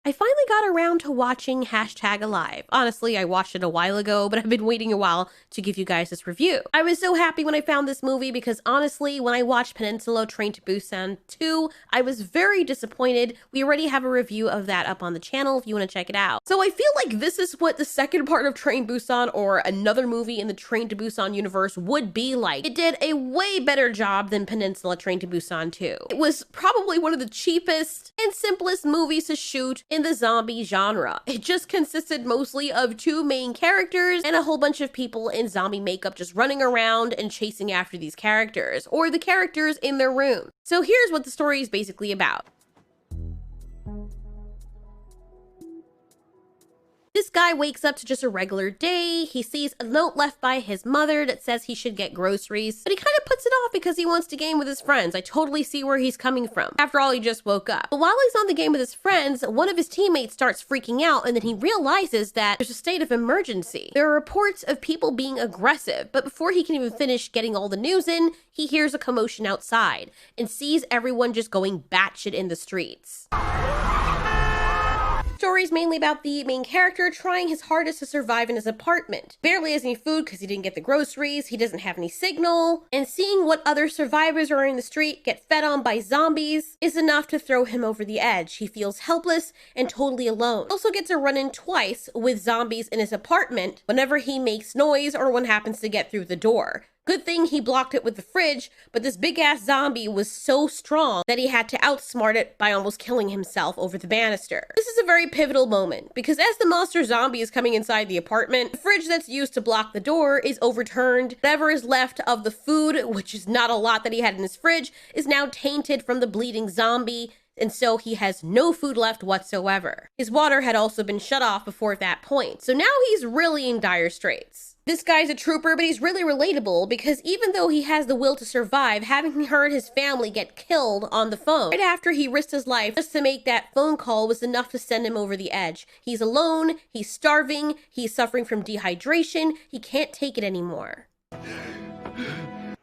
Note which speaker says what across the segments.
Speaker 1: I finally got around to watching #Alive. Honestly, I watched it a while ago, but I've been waiting a while to give you guys this review. I was so happy when I found this movie because honestly, when I watched Peninsula Train to Busan 2, I was very disappointed. We already have a review of that up on the channel if you want to check it out. So I feel like this is what the second part of Train Busan or another movie in the Train to Busan universe would be like. It did a way better job than Peninsula Train to Busan 2. It was probably one of the cheapest and simplest movies to shoot in the zombie genre. It just consisted mostly of two main characters and a whole bunch of people in zombie makeup just running around and chasing after these characters, or the characters in their room. So here's what the story is basically about. This guy wakes up to just a regular day. He sees a note left by his mother that says he should get groceries, but he kind of puts it off because he wants to game with his friends. I totally see where he's coming from. After all, he just woke up. But while he's on the game with his friends, one of his teammates starts freaking out, and then he realizes that there's a state of emergency. There are reports of people being aggressive, but before he can even finish getting all the news in, he hears a commotion outside and sees everyone just going batshit in the streets. Story is mainly about the main character trying his hardest to survive in his apartment. Barely has any food because he didn't get the groceries, he doesn't have any signal, and seeing what other survivors are in the street get fed on by zombies is enough to throw him over the edge. He feels helpless and totally alone. He also gets a run-in twice with zombies in his apartment whenever he makes noise or one happens to get through the door. Good thing he blocked it with the fridge, but this big-ass zombie was so strong that he had to outsmart it by almost killing himself over the banister. This is a very pivotal moment, because as the monster zombie is coming inside the apartment, the fridge that's used to block the door is overturned. Whatever is left of the food, which is not a lot that he had in his fridge, is now tainted from the bleeding zombie, and so he has no food left whatsoever. His water had also been shut off before that point, so now he's really in dire straits. This guy's a trooper, but he's really relatable because even though he has the will to survive, having heard his family get killed on the phone right after he risked his life just to make that phone call was enough to send him over the edge. He's alone, he's starving, he's suffering from dehydration, he can't take it anymore.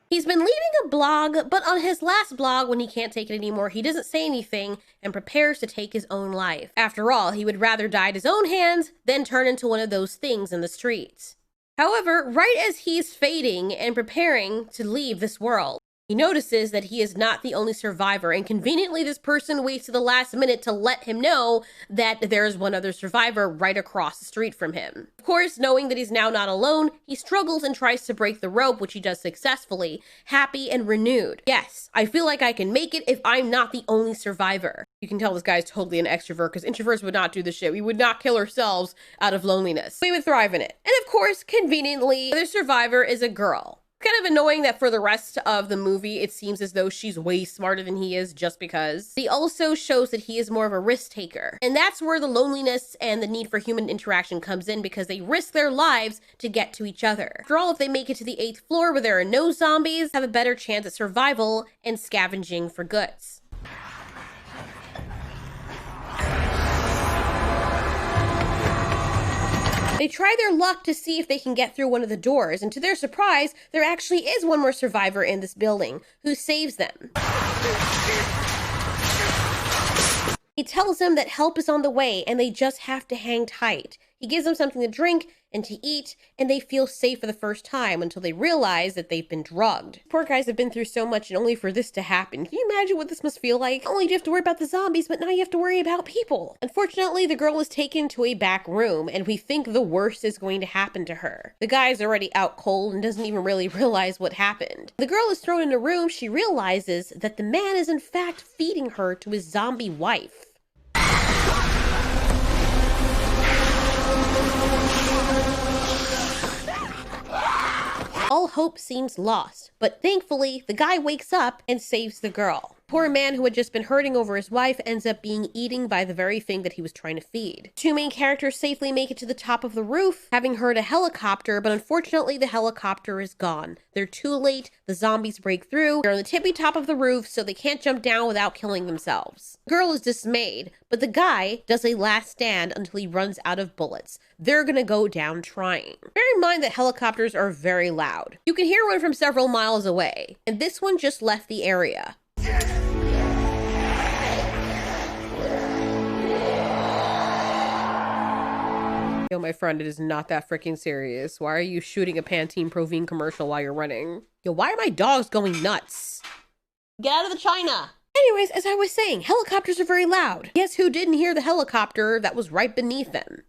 Speaker 1: He's been leaving a blog, but on his last blog, when he can't take it anymore, he doesn't say anything and prepares to take his own life. After all, he would rather die at his own hands than turn into one of those things in the streets. However, right as he's fading and preparing to leave this world, he notices that he is not the only survivor, and conveniently this person waits to the last minute to let him know that there's one other survivor right across the street from him. Of course, knowing that he's now not alone, he struggles and tries to break the rope, which he does successfully, happy and renewed. Yes, I feel like I can make it if I'm not the only survivor. You can tell this guy's totally an extrovert because introverts would not do this shit. We would not kill ourselves out of loneliness. We would thrive in it. And of course, conveniently, the survivor is a girl. Kind of annoying that for the rest of the movie, it seems as though she's way smarter than he is just because. He also shows that he is more of a risk taker. And that's where the loneliness and the need for human interaction comes in because they risk their lives to get to each other. After all, if they make it to the 8th floor where there are no zombies, have a better chance at survival and scavenging for goods. They try their luck to see if they can get through one of the doors, and to their surprise, there actually is one more survivor in this building who saves them. He tells them that help is on the way and they just have to hang tight. He gives them something to drink and to eat, and they feel safe for the first time until they realize that they've been drugged. Poor guys have been through so much and only for this to happen. Can you imagine what this must feel like? Not only do you have to worry about the zombies, but now you have to worry about people. Unfortunately, the girl is taken to a back room and we think the worst is going to happen to her. The guy's already out cold and doesn't even really realize what happened. The girl is thrown in a room. She realizes that the man is in fact feeding her to his zombie wife. All hope seems lost, but thankfully, the guy wakes up and saves the girl. Poor man who had just been hurting over his wife ends up being eaten by the very thing that he was trying to feed. Two main characters safely make it to the top of the roof, having heard a helicopter, but unfortunately the helicopter is gone. They're too late, the zombies break through, they're on the tippy top of the roof, so they can't jump down without killing themselves. The girl is dismayed, but the guy does a last stand until he runs out of bullets. They're gonna go down trying. Bear in mind that helicopters are very loud. You can hear one from several miles away, and this one just left the area. 。Yo, my friend, it is not that freaking serious. Why are you shooting a Pantene Provine commercial while you're running? Yo, why are my dogs going nuts? Get out of the China! Anyways, as I was saying, helicopters are very loud. Guess who didn't hear the helicopter that was right beneath them?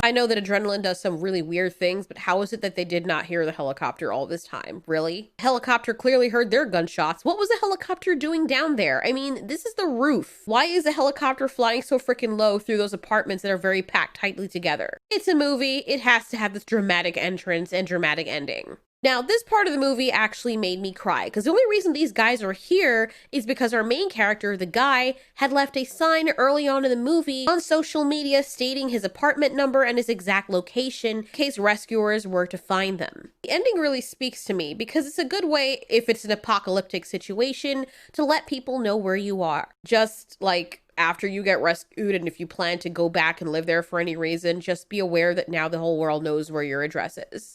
Speaker 1: I know that adrenaline does some really weird things, but how is it that they did not hear the helicopter all this time? Really? The helicopter clearly heard their gunshots. What was the helicopter doing down there? I mean, this is the roof. Why is a helicopter flying so freaking low through those apartments that are very packed tightly together? It's a movie. It has to have this dramatic entrance and dramatic ending. Now, this part of the movie actually made me cry, because the only reason these guys are here is because our main character, the guy, had left a sign early on in the movie on social media stating his apartment number and his exact location in case rescuers were to find them. The ending really speaks to me because it's a good way, if it's an apocalyptic situation, to let people know where you are. Just like after you get rescued, and if you plan to go back and live there for any reason, just be aware that now the whole world knows where your address is.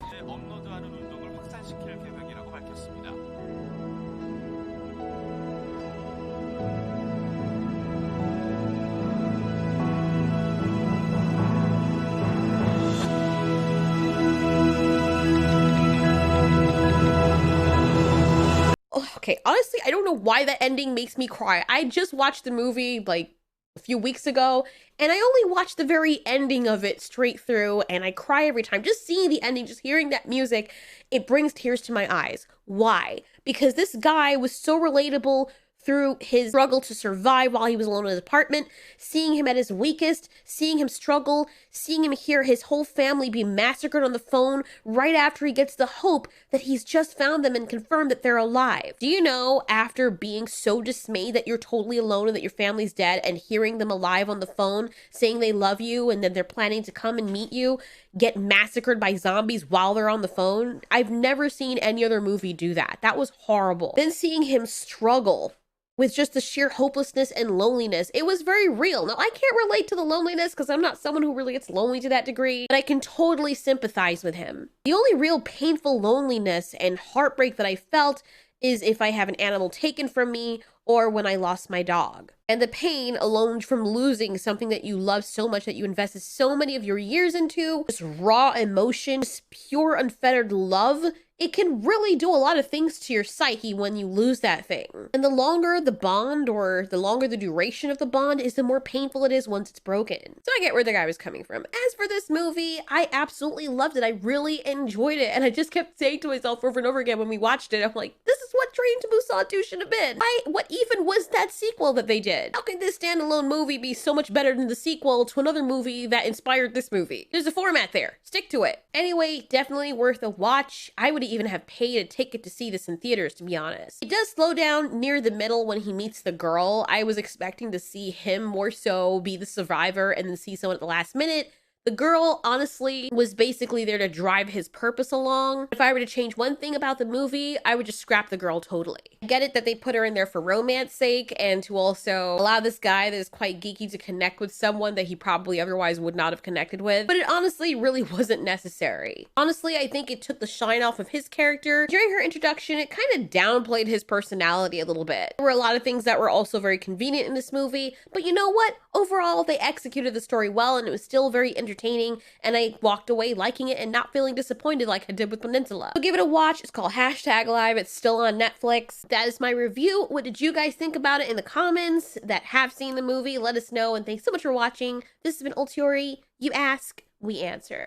Speaker 1: Okay, honestly, I don't know why that ending makes me cry. I just watched the movie like a few weeks ago, and I only watched the very ending of it straight through, and I cry every time. Just seeing the ending, just hearing that music, it brings tears to my eyes. Why? Because this guy was so relatable through his struggle to survive while he was alone in his apartment, seeing him at his weakest, seeing him struggle, seeing him hear his whole family be massacred on the phone right after he gets the hope that he's just found them and confirmed that they're alive. Do you know, after being so dismayed that you're totally alone and that your family's dead, and hearing them alive on the phone, saying they love you and then they're planning to come and meet you, get massacred by zombies while they're on the phone? I've never seen any other movie do that. That was horrible. Then seeing him struggle with just the sheer hopelessness and loneliness, it was very real. Now, I can't relate to the loneliness because I'm not someone who really gets lonely to that degree, but I can totally sympathize with him. The only real painful loneliness and heartbreak that I felt is if I have an animal taken from me or when I lost my dog. And the pain alone from losing something that you love so much, that you invested so many of your years into, this raw emotion, this pure unfettered love, it can really do a lot of things to your psyche when you lose that thing. And the longer the bond, or the longer the duration of the bond is, the more painful it is once it's broken. So I get where the guy was coming from. As for this movie, I absolutely loved it. I really enjoyed it. And I just kept saying to myself over and over again when we watched it, I'm like, this is what Train to Busan 2 should have been. What even was that sequel that they did? How can this standalone movie be so much better than the sequel to another movie that inspired this movie? There's a format there. Stick to it. Anyway, definitely worth a watch. I would even have paid a ticket to see this in theaters, to be honest. It does slow down near the middle when he meets the girl. I was expecting to see him more so be the survivor and then see someone at the last minute. The girl, honestly, was basically there to drive his purpose along. If I were to change one thing about the movie, I would just scrap the girl totally. I get it that they put her in there for romance sake and to also allow this guy that is quite geeky to connect with someone that he probably otherwise would not have connected with, but it honestly really wasn't necessary. Honestly, I think it took the shine off of his character. During her introduction, it kind of downplayed his personality a little bit. There were a lot of things that were also very convenient in this movie, but you know what? Overall, they executed the story well, and it was still very entertaining, and I walked away liking it and not feeling disappointed like I did with Peninsula. So give it a watch. It's called #Live. It's still on Netflix. That is my review. What did you guys think about it in the comments that have seen the movie? Let us know, and thanks so much for watching. This has been Ultiori. You ask, we answer.